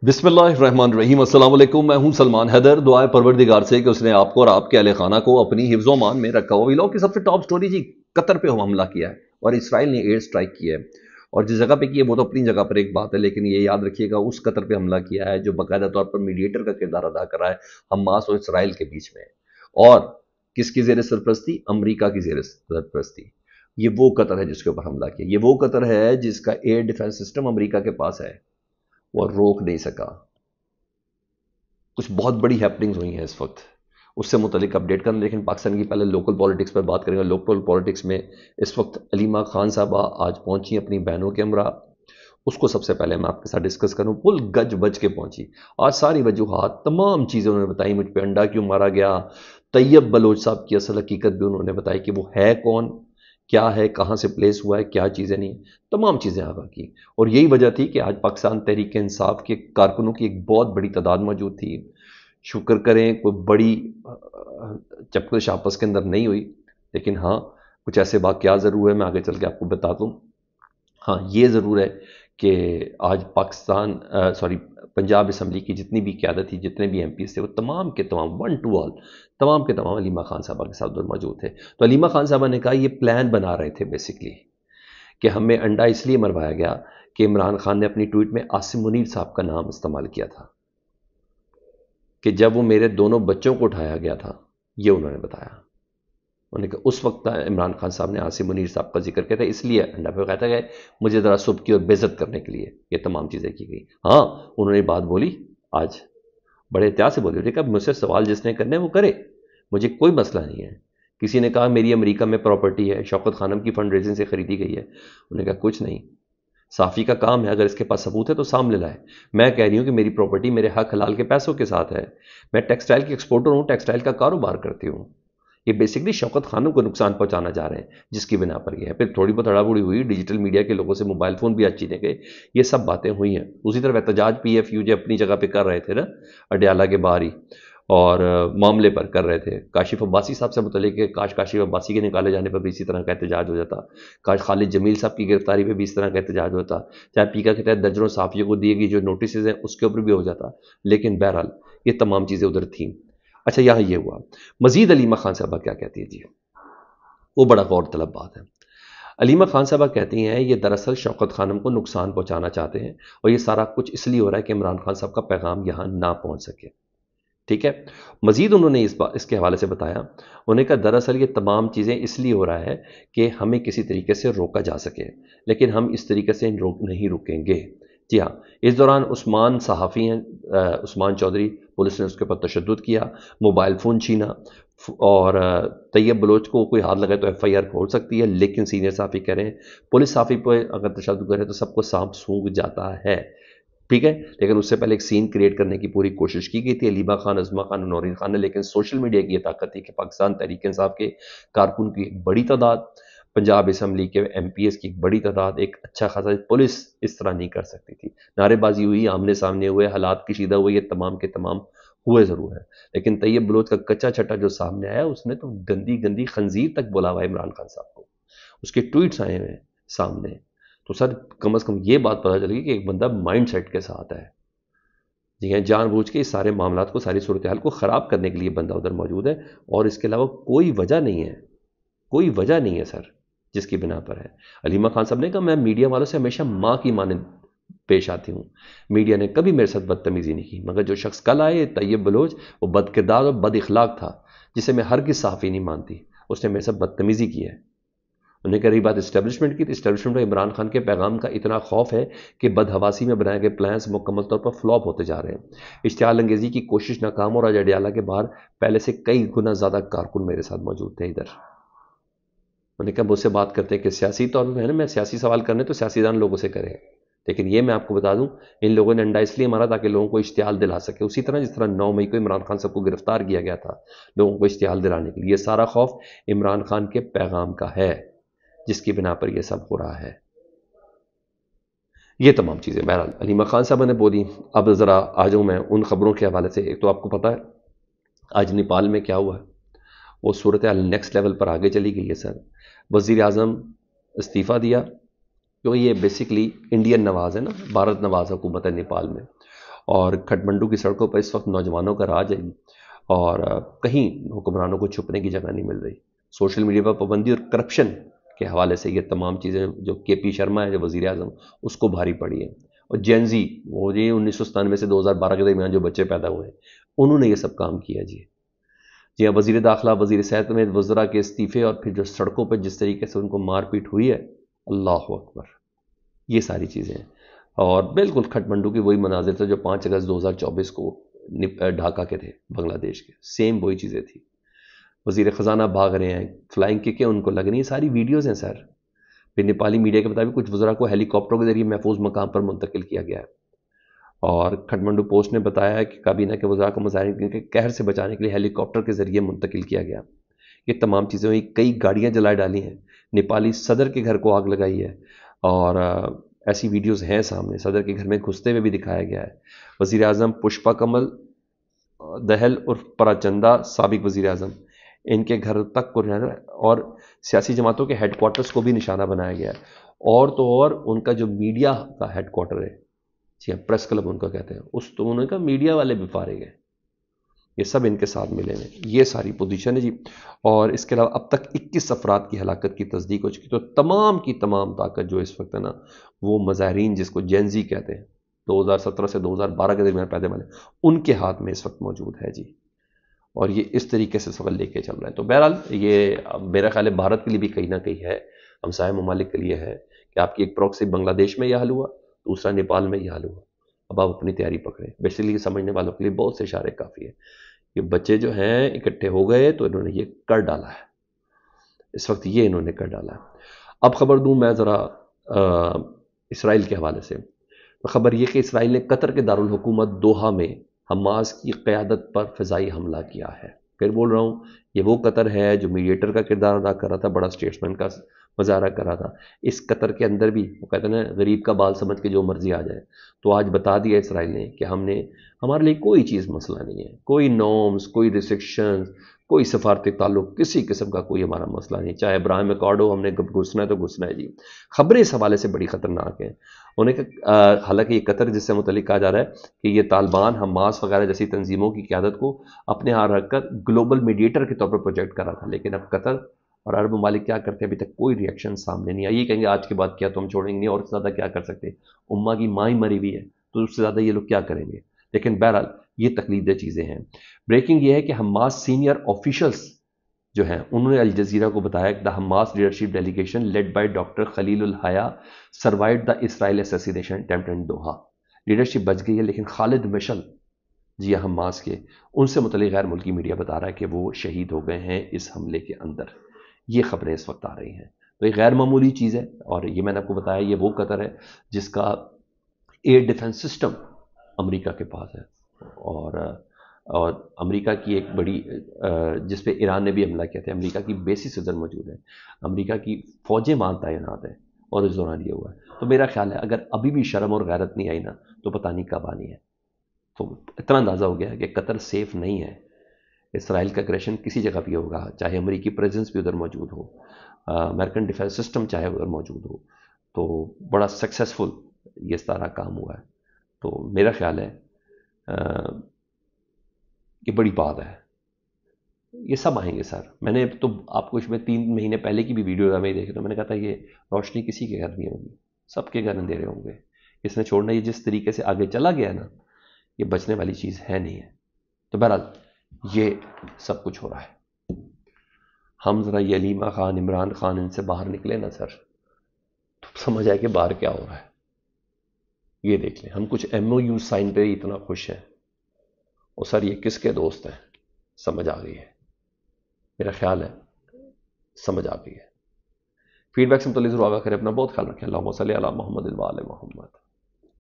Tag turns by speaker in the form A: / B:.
A: बिस्मिल्लाहिर्रहमानिर्रहीम। अस्सलाम वालेकुम। मैं हूं सलमान हैदर। दुआए परवरदिगार से कि उसने आपको और आपके अहले खाना को अपनी हिफ्ज़ व अमान में रखा हो। व्लॉग की सबसे टॉप स्टोरी जी, कतर पे हमला किया है और इसराइल ने एयर स्ट्राइक किया है। और जिस जगह पे किया वो तो अपनी जगह पर एक बात है, लेकिन ये याद रखिएगा उस कतर पे हमला किया है जो बाकायदा तौर पर मीडिएटर का किरदार अदा कर रहा है हमास और इसराइल के बीच में। और किसकी जेर सरपरस्ती? अमरीका की जेर सरपरस्ती। ये वो कतर है जिसके ऊपर हमला किया। ये वो कतर है जिसका एयर डिफेंस सिस्टम अमरीका के पास है, वो रोक नहीं सका। कुछ बहुत बड़ी हैपनिंग्स हुई हैं इस वक्त, उससे मुतलिक अपडेट करना। लेकिन पाकिस्तान की पहले लोकल पॉलिटिक्स पर बात करेंगे। लोकल पॉलिटिक्स में इस वक्त अलीमा खान साहबा आज पहुंची अपनी बहनों के हमरा। उसको सबसे पहले मैं आपके साथ डिस्कस करूं। पुल गज बज के पहुंची। आज सारी वजूहात, तमाम चीज़ें उन्होंने बताई। मुझ पर अंडा क्यों मारा गया, तैयब बलोच साहब की असल हकीकत भी उन्होंने बताई कि वो है कौन, क्या है, कहाँ से प्लेस हुआ है, क्या चीज़ें नहीं, तमाम चीज़ें आगा की। और यही वजह थी कि आज पाकिस्तान तहरीक इंसाफ के कारकुनों की एक बहुत बड़ी तादाद मौजूद थी। शुक्र करें कोई बड़ी चपकश आपस के अंदर नहीं हुई, लेकिन हाँ कुछ ऐसे वाक़यात ज़रूर है, मैं आगे चल के आपको बता दूँ। हाँ ये ज़रूर है कि आज पाकिस्तान पंजाब असम्बली की जितनी भी क़यादत थी, जितने भी MPs थे, वो तमाम के तमाम वन टू ऑल तमाम के तमाम अलीमा खान साहबा के साथ उधर मौजूद थे। तो अलीमा खान साहबा ने कहा ये प्लान बना रहे थे बेसिकली कि हमें अंडा इसलिए मरवाया गया कि इमरान खान ने अपनी ट्वीट में आसिम मुनीर साहब का नाम इस्तेमाल किया था कि जब वो मेरे दोनों बच्चों को उठाया गया था, ये उन्होंने बताया। उन्होंने कहा उस वक्त इमरान खान साहब ने आसिम मुनीर साहब का जिक्र किया था, इसलिए अंडा पे कहता है मुझे ज़रा सुबह की और बेइज्जत करने के लिए ये तमाम चीज़ें की गई। हाँ उन्होंने बात बोली आज, बड़े एहतियात से बोली। उन्होंने कहा मुझसे सवाल जिसने करने वो करे, मुझे कोई मसला नहीं है। किसी ने कहा मेरी अमेरिका में प्रॉपर्टी है, शौकत खानम की फंड रेजिंग से खरीदी गई है। उन्होंने कहा कुछ नहीं, साफ़ी का काम है, अगर इसके पास सबूत है तो सामने लाए। मैं कह रही हूँ कि मेरी प्रॉपर्टी मेरे हक हलाल के पैसों के साथ है। मैं टेक्सटाइल की एक्सपोर्टर हूँ, टेक्सटाइल का कारोबार करती हूँ। ये बेसिकली शौकत खानों को नुकसान पहुंचाना जा रहे हैं जिसकी बिना पर ये है। फिर थोड़ी बहुत हड़ाबड़ी हुई, डिजिटल मीडिया के लोगों से मोबाइल फ़ोन भी आज छीने गए, ये सब बातें हुई हैं। दूसरी तरफ एहतजाज PFU जो अपनी जगह पे कर रहे थे ना, अडयाला के बाहर ही, और मामले पर कर रहे थे। काशिफ अब्बासी साहब से मुतल्लिक कि काश काशिफ अब्बासी के निकाले जाने पर भी इसी तरह का एहतजाज हो जाता, काश खालिद जमील साहब की गिरफ्तारी पर भी इस तरह का एहतजाज होता, चाहे पीका के तहत दर्जनों साफ़ियों को दिए गई जो नोटिस हैं उसके ऊपर भी हो जाता। लेकिन बहरहाल ये तमाम चीज़ें उधर थीं। अच्छा यहाँ ये हुआ। मजीद अलीमा खान साहबा क्या कहती है जी, वो बड़ा गौर तलब बात है। अलीमा खान साहबा कहती हैं ये दरअसल शौकत खानम को नुकसान पहुंचाना चाहते हैं और ये सारा कुछ इसलिए हो रहा है कि इमरान खान साहब का पैगाम यहाँ ना पहुंच सके। ठीक है। मजीद उन्होंने इसके हवाले से बताया, उन्होंने कहा दरअसल ये तमाम चीज़ें इसलिए हो रहा है कि हमें किसी तरीके से रोका जा सके, लेकिन हम इस तरीके से नहीं रुकेंगे। जी हाँ, इस दौरान उस्मान सहाफ़ी हैं, उस्मान चौधरी, पुलिस ने उसके ऊपर तशद्दुद किया, मोबाइल फ़ोन छीना, और तैयब बलोच को कोई हाथ लगाए तो FIR खोल सकती है। लेकिन सीनियर सहाफ़ी कह रहे हैं पुलिस सहाफ़ी पर अगर तशद्दुद करे तो सबको सांप सूंघ जाता है। ठीक है, लेकिन उससे पहले एक सीन क्रिएट करने की पूरी कोशिश की गई थी अलीमा खान, अज़मा खान और नौरीन खान ने। लेकिन सोशल मीडिया की ये ताकत थी कि पाकिस्तान तहरीक इंसाफ के कारकुन की एक बड़ी तादाद, पंजाब असम्बली के MPs की एक बड़ी तादाद, एक अच्छा खासा पुलिस इस तरह नहीं कर सकती थी। नारेबाजी हुई, आमने सामने हुए, हालात कशीदा हुए, ये तमाम के तमाम हुए ज़रूर है। लेकिन तैयब बलोच का कच्चा छट्टा जो सामने आया, उसने तो गंदी गंदी खंजीर तक बोला हुआ इमरान खान साहब को, उसके ट्वीट्स आए हुए सामने। तो सर कम से कम ये बात पता चलेगी कि एक बंदा माइंड सेट के साथ है। जी हाँ, जानबूझ के इस सारे मामलात को, सारी सूरत हाल को ख़राब करने के लिए बंदा उधर मौजूद है, और इसके अलावा कोई वजह नहीं है, कोई वजह नहीं है सर जिसकी बिना पर है। अलीमा खान साहब ने कहा मैं मीडिया वालों से हमेशा माँ की मानद पेश आती हूँ, मीडिया ने कभी मेरे साथ बदतमीज़ी नहीं की। मगर जो शख्स कल आए तैयब बलोच, वो बदकिरदार और बद इखलाक था, जिसे मैं हर किस सहाफ़ी नहीं मानती, उसने मेरे साथ बदतमीज़ी की है। उन्हें कह रही बात इस्टेब्लिशमेंट की, तो इस्टेब्लिशमेंट को इमरान खान के पैगाम का इतना खौफ है कि बदहवासी में बनाए गए प्लान्स मुकम्मल तौर पर फ्लॉप होते जा रहे हैं। इश्तिहाल अंगेज़ी की कोशिश नाकाम, और आज अडयाला के बाहर पहले से कई गुना ज़्यादा कारकुन मेरे साथ मौजूद थे इधर। उन्होंने कहा मुझसे बात करते हैं कि सियासी तौर पर है ना, मैं सियासी सवाल करने तो सियासीदान लोगों से करें, लेकिन ये मैं आपको बता दूं इन लोगों ने अंडा इसलिए मारा ताकि लोगों को इश्तिहाल दिला सके। उसी तरह जिस तरह 9 मई को इमरान खान साहब को गिरफ्तार किया गया था लोगों को इश्तिहाल दिलाने के लिए, ये सारा खौफ इमरान खान के पैगाम का है जिसकी बिना पर यह सब हो रहा है। ये तमाम चीज़ें बहरहाल अलीमा खान साहब ने बोली। अब ज़रा आ जाऊँ मैं उन ख़बरों के हवाले से। एक तो आपको पता है आज नेपाल में क्या हुआ है, वो सूरत हाल नेक्स्ट लेवल पर आगे चली गई है सर। वज़ीर आज़म इस्तीफ़ा दिया, क्योंकि ये बेसिकली इंडियन नवाज़ है ना, भारत नवाज़ हुकूमत है नेपाल में, اور کھٹمنڈو کی سڑکوں پر اس وقت نوجوانوں کا راج ہے اور کہیں حکمرانوں کو چھپنے کی جگہ نہیں مل رہی. سوشل میڈیا پر پابندی اور کرپشن کے حوالے سے یہ تمام چیزیں جو کے پی شرما ہے جو وزیر اعظم اس کو بھاری پڑی ہے. اور جینزی وہ جی 1997 سے 2012 کے درمیان جو بچے پیدا ہوئے ہیں انہوں نے یہ سب کام کیا جی. جی ہاں، وزیر داخلہ وزیر صحت میں وزراء کے استعفے اور پھر جو سڑکوں پہ جس طریقے سے ان کو مار پیٹ ہوئی ہے، اللہ اکبر، یہ ساری چیزیں ہیں. اور بالکل کھٹمنڈو کی وہی مناظر تھے جو 5 اگست 2024 کو ڈھاکہ کے تھے، بنگلہ دیش کے، سیم وہی چیزیں تھیں. وزیر خزانہ بھاگ رہے ہیں، فلائنگ ککیں ان کو لگ رہی ہیں، ساری ویڈیوز ہیں سر. پھر نیپالی میڈیا کے مطابق کچھ وزراء کو ہیلی کاپٹروں کے ذریعے محفوظ مقام پر منتقل کیا گیا ہے. اور کھٹمنڈو پوسٹ نے بتایا ہے کہ کابینہ کے وزراء کو مظاہرین کے قہر سے بچانے کے لیے ہیلی کاپٹر کے ذریعے منتقل کیا گیا. یہ تمام چیزیں ہوئی، کئی گاڑیاں جلائے ڈالی ہیں، نیپالی صدر کے گھر کو آگ لگائی ہے، اور ایسی ویڈیوز ہیں سامنے، صدر کے گھر میں گھستے ہوئے بھی دکھایا گیا ہے. وزیر اعظم پشپا کمل دہل اور پراچندا سابق وزیر اعظم، ان کے گھر تک کو اور سیاسی جماعتوں کے ہیڈ کوارٹرز کو بھی نشانہ بنایا گیا ہے. اور تو اور ان کا جو میڈیا کا ہیڈ کوارٹر ہے، جی ہاں، پریس کلب ان کا کہتے ہیں، اس تو انہوں نے کہا میڈیا والے بھی فارغ ہیں، یہ سب ان کے ساتھ ملے ہیں. یہ ساری پوزیشن ہے جی. اور اس کے علاوہ اب تک 21 افراد کی ہلاکت کی تصدیق ہو چکی. تو تمام کی تمام طاقت جو اس وقت ہے نا، وہ مظاہرین جس کو جینزی کہتے ہیں، 2017 سے 2012 کے درمیان پیدا والے، ان کے ہاتھ میں اس وقت موجود ہے جی. اور یہ اس طریقے سے سفر لے کے چل رہا ہے. تو بہرحال یہ میرا خیال ہے بھارت کے لیے بھی کہیں نہ کہیں ہے، ہمسائے ممالک کے لیے ہے کہ آپ کی ایک پروکسی بنگلہ دیش میں یہ حل ہوا، دوسرا نیپال میں یہ حل ہوا. اب آپ اپنی تیاری پکڑیں. بیسیکلی سمجھنے والوں کے لیے بہت سے اشارے کافی ہے. یہ بچے جو ہیں اکٹھے ہو گئے تو انہوں نے یہ کر ڈالا ہے، اس وقت یہ انہوں نے کر ڈالا ہے. اب خبر دوں میں ذرا اسرائیل کے حوالے سے. خبر یہ کہ اسرائیل نے قطر کے دارالحکومت دوحہ میں حماس کی قیادت پر فضائی حملہ کیا ہے. پھر بول رہا ہوں، یہ وہ قطر ہے جو میڈیٹر کا کردار ادا کر رہا تھا، بڑا اسٹیٹسمین کا مظاہرہ کر رہا تھا. اس قطر کے اندر بھی وہ کہتے ہیں نا، غریب کا بال سمجھ کے جو مرضی آ جائے. تو آج بتا دیا اسرائیل نے کہ ہمارے لیے کوئی چیز مسئلہ نہیں ہے، کوئی نارمز، کوئی ریسٹرکشنز، کوئی سفارتی تعلق، کسی قسم کا کوئی ہمارا مسئلہ نہیں. چاہے ابراہیم ایکارڈ ہم نے گھسنا ہے تو گھسنا ہے جی. خبریں اس حوالے سے بڑی خطرناک ہیں. حالانکہ یہ قطر جس سے متعلق کہا جا رہا ہے کہ یہ طالبان، حماس وغیرہ جیسی تنظیموں کی قیادت کو اپنے ہاں رکھ کر گلوبل میڈیٹر کے طور پر پروجیکٹ کر رہا تھا. لیکن اب قطر اور عرب ممالک کیا کرتے ہیں، ابھی تک کوئی ریئیکشن سامنے نہیں آئی. یہ کہیں گے آج کے بعد کیا تو ہم چھوڑیں گے نہیں، اور زیادہ کیا کر سکتے ہیں، امہ کی ماں ہی مری ہوئی ہے تو اس سے زیادہ یہ لوگ کیا کریں گے. لیکن بہرحال یہ تقلیدی چیزیں ہیں. بریکنگ یہ ہے کہ حماس سینئر آفیشلز جو ہیں انہوں نے الجزیرہ کو بتایا کہ the Hamas leadership delegation led by doctor Khalil al Hayya survived the Israel assassination attempt in Doha. Leadership بچ گئی ہے لیکن خالد مشل جی حماس کے، ان سے متعلق غیر ملکی میڈیا بتا رہا ہے کہ وہ شہید ہو گئے ہیں اس حملے کے اندر. یہ خبریں اس وقت آ رہی ہیں. تو یہ غیر معمولی چیز ہے. اور یہ میں نے آپ کو بتایا یہ وہ قطر ہے جس کا ایئر ڈیفنس سسٹم امریکہ کے پاس ہے، اور امریکہ کی ایک بڑی جس پہ ایران نے بھی حملہ کیا تھا، امریکہ کی بیسس ادھر موجود ہے، امریکہ کی فوجیں وہاں تعینات ہیں، اور اس دوران یہ ہوا ہے. تو میرا خیال ہے اگر ابھی بھی شرم اور غیرت نہیں آئی نا تو پتہ نہیں کب آنی ہے. تو اتنا اندازہ ہو گیا ہے کہ قطر سیف نہیں ہے. اسرائیل کا اگریشن کسی جگہ بھی ہوگا، چاہے امریکی پریزنس بھی ادھر موجود ہو، امریکن ڈیفنس سسٹم چاہے ادھر موجود ہو، تو بڑا سکسیسفل یہ سارا کام ہوا ہے. تو میرا خیال ہے یہ بڑی بات ہے. یہ سب آئیں گے سر. میں نے تو آپ کو اس میں 3 مہینے پہلے کی بھی ویڈیو میں دیکھے تو میں نے کہا تھا یہ روشنی کسی کے گھر نہیں ہوگی، سب کے گھر اندھیرے ہوں گے. اس نے چھوڑنا، یہ جس طریقے سے آگے چلا گیا نا، یہ بچنے والی چیز ہے نہیں ہے. تو بہرحال یہ سب کچھ ہو رہا ہے. ہم ذرا یہ علیمہ خان، عمران خان ان سے باہر نکلے نا سر، تو سمجھ آئے کہ باہر کیا ہو رہا ہے. یہ دیکھ لیں، ہم کچھ MOU سائن پہ اتنا خوش ہیں، اور سر یہ کس کے دوست ہیں، سمجھ آ گئی ہے. میرا خیال ہے سمجھ آ گئی ہے. فیڈ بیک سے متعلق ضرور آگاہ کریں. اپنا بہت خیال رکھیں. اللہم صلی علی محمد و آل محمد.